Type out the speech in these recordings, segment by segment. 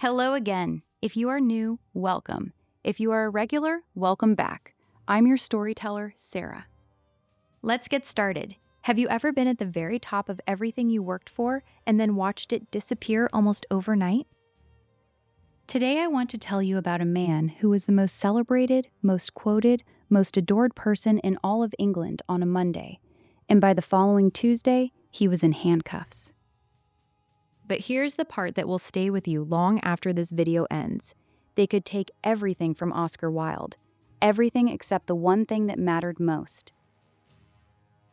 Hello again. If you are new, welcome. If you are a regular, welcome back. I'm your storyteller, Sarah. Let's get started. Have you ever been at the very top of everything you worked for and then watched it disappear almost overnight? Today I want to tell you about a man who was the most celebrated, most quoted, most adored person in all of England on a Monday, and by the following Tuesday, he was in handcuffs. But here's the part that will stay with you long after this video ends. They could take everything from Oscar Wilde, everything except the one thing that mattered most.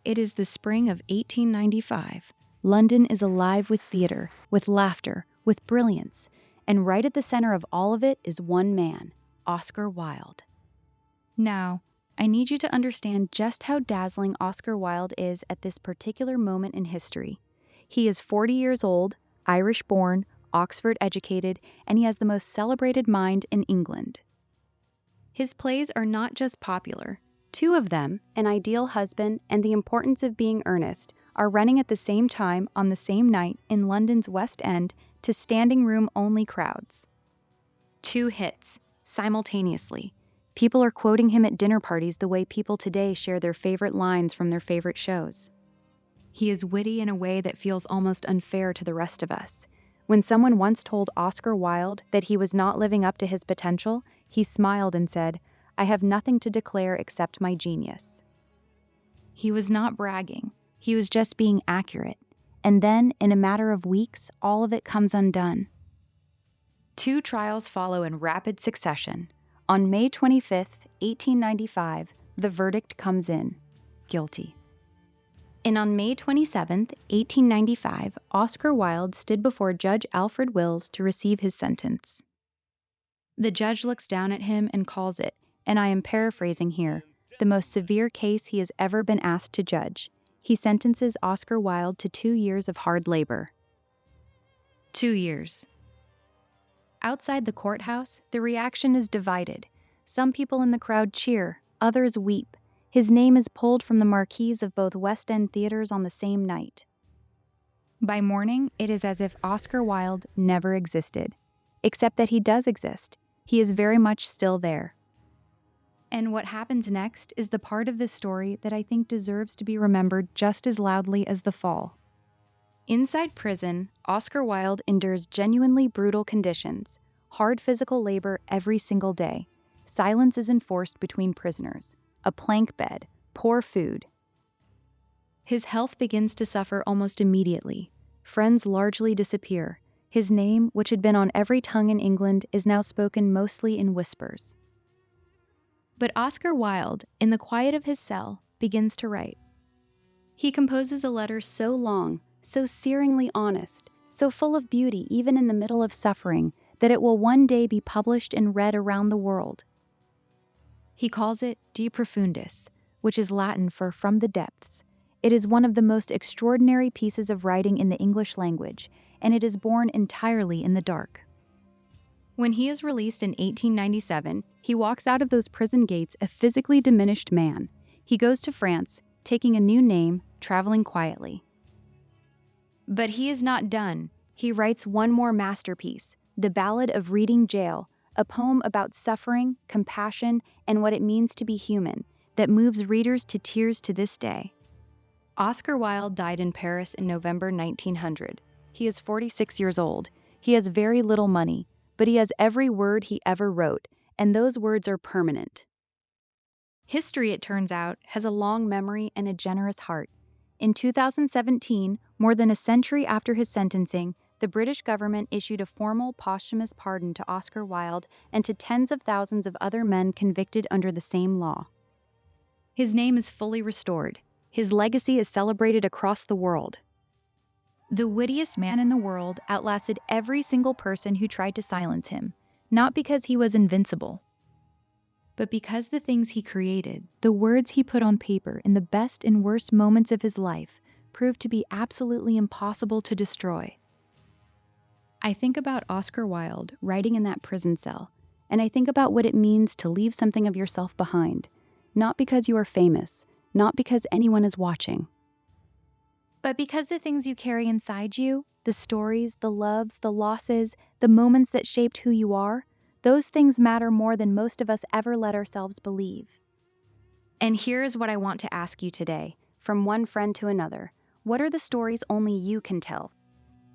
It is the spring of 1895. London is alive with theater, with laughter, with brilliance, and right at the center of all of it is one man, Oscar Wilde. Now, I need you to understand just how dazzling Oscar Wilde is at this particular moment in history. He is 40 years old, Irish-born, Oxford-educated, and he has the most celebrated mind in England. His plays are not just popular. Two of them, An Ideal Husband and The Importance of Being Earnest, are running at the same time on the same night in London's West End to standing-room-only crowds. Two hits, simultaneously. People are quoting him at dinner parties the way people today share their favorite lines from their favorite shows. He is witty in a way that feels almost unfair to the rest of us. When someone once told Oscar Wilde that he was not living up to his potential, he smiled and said, "I have nothing to declare except my genius." He was not bragging. He was just being accurate. And then, in a matter of weeks, all of it comes undone. Two trials follow in rapid succession. On May 25th, 1895, the verdict comes in: guilty. And on May 27, 1895, Oscar Wilde stood before Judge Alfred Wills to receive his sentence. The judge looks down at him and calls it, and I am paraphrasing here, the most severe case he has ever been asked to judge. He sentences Oscar Wilde to 2 years of hard labor. 2 years. Outside the courthouse, the reaction is divided. Some people in the crowd cheer, others weep. His name is pulled from the marquees of both West End theaters on the same night. By morning, it is as if Oscar Wilde never existed, except that he does exist. He is very much still there. And what happens next is the part of this story that I think deserves to be remembered just as loudly as the fall. Inside prison, Oscar Wilde endures genuinely brutal conditions, hard physical labor every single day. Silence is enforced between prisoners. A plank bed, poor food. His health begins to suffer almost immediately. Friends largely disappear. His name, which had been on every tongue in England, is now spoken mostly in whispers. But Oscar Wilde, in the quiet of his cell, begins to write. He composes a letter so long, so searingly honest, so full of beauty even in the middle of suffering, that it will one day be published and read around the world. He calls it De Profundis, which is Latin for from the depths. It is one of the most extraordinary pieces of writing in the English language, and it is born entirely in the dark. When he is released in 1897, he walks out of those prison gates a physically diminished man. He goes to France, taking a new name, traveling quietly. But he is not done. He writes one more masterpiece, The Ballad of Reading Gaol, a poem about suffering, compassion, and what it means to be human, that moves readers to tears to this day. Oscar Wilde died in Paris in November 1900. He is 46 years old. He has very little money, but he has every word he ever wrote, and those words are permanent. History, it turns out, has a long memory and a generous heart. In 2017, more than a century after his sentencing, the British government issued a formal posthumous pardon to Oscar Wilde and to tens of thousands of other men convicted under the same law. His name is fully restored. His legacy is celebrated across the world. The wittiest man in the world outlasted every single person who tried to silence him, not because he was invincible, but because the things he created, the words he put on paper in the best and worst moments of his life, proved to be absolutely impossible to destroy. I think about Oscar Wilde writing in that prison cell, and I think about what it means to leave something of yourself behind, not because you are famous, not because anyone is watching, but because the things you carry inside you, The stories, the loves, the losses, the moments that shaped who you are, those things matter more than most of us ever let ourselves believe. And here's what I want to ask you today, from one friend to another. What are the stories only you can tell?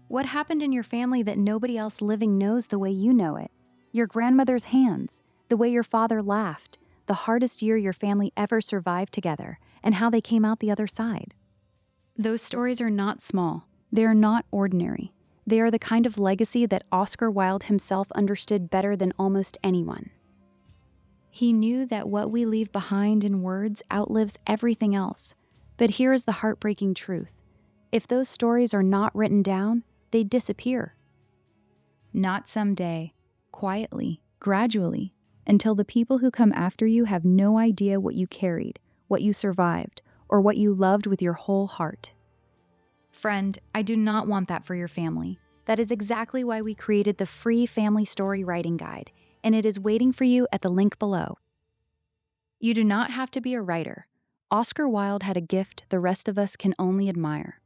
What happened in your family that nobody else living knows the way you know it? Your grandmother's hands, the way your father laughed, the hardest year your family ever survived together, and how they came out the other side. Those stories are not small. They are not ordinary. They are the kind of legacy that Oscar Wilde himself understood better than almost anyone. He knew that what we leave behind in words outlives everything else. But here is the heartbreaking truth. If those stories are not written down, they disappear. Not someday, quietly, gradually, until the people who come after you have no idea what you carried, what you survived, or what you loved with your whole heart. Friend, I do not want that for your family. That is exactly why we created the free Family Story Writing Guide, and it is waiting for you at the link below. You do not have to be a writer. Oscar Wilde had a gift the rest of us can only admire.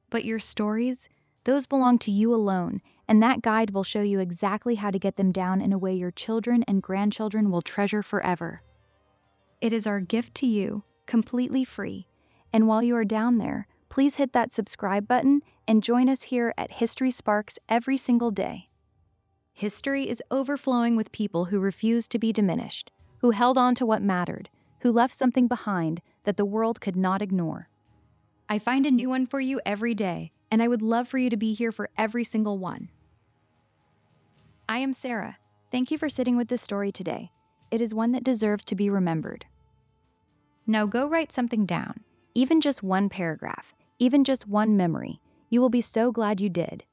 But your stories, those belong to you alone, and that guide will show you exactly how to get them down in a way your children and grandchildren will treasure forever. It is our gift to you, completely free. And while you are down there, please hit that subscribe button and join us here at History Sparks every single day. History is overflowing with people who refused to be diminished, who held on to what mattered, who left something behind that the world could not ignore. I find a new one for you every day, and I would love for you to be here for every single one. I am Sarah. Thank you for sitting with this story today. It is one that deserves to be remembered. Now go write something down, even just one paragraph, even just one memory. You will be so glad you did.